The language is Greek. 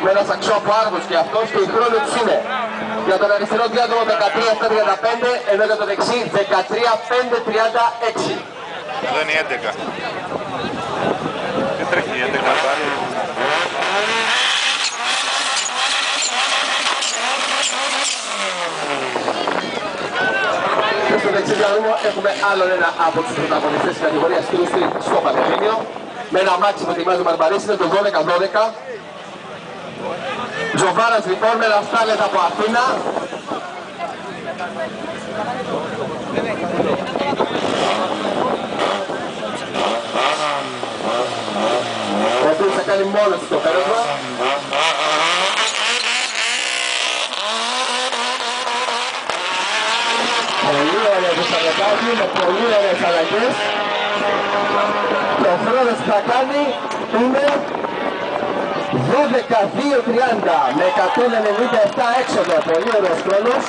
με ένα σαξό από Άργος και αυτός και η χρόνη τους είναι για τον αριστερό διάδρομο 13-7-35 ενώ για το δεξί 13-5-36. Εδώ είναι η 11. Τι τρέχει η 11 να πάρει. Και στο δεξί διάδρομο έχουμε άλλον ένα από τους πρωταγωνιστές της κατηγορίας Κρούστη στο Πανεπιστήμιο με ένα μάξι που ετοιμάζει ο Μπαρμπαρής, είναι το 12-12. Τζοβάρας λοιπόν με ένα στάλετ από Αθήνα. Ο οποίος θα κάνει μόνος στο πέρασμα. Πολύ ωραία το Σαββατάκι με πολύ ωραίες αλλαγές. Και ο χρόνος που θα κάνει είναι 12-2-30 με 197 έξοδο. Πολύ ωραίος χρόνος.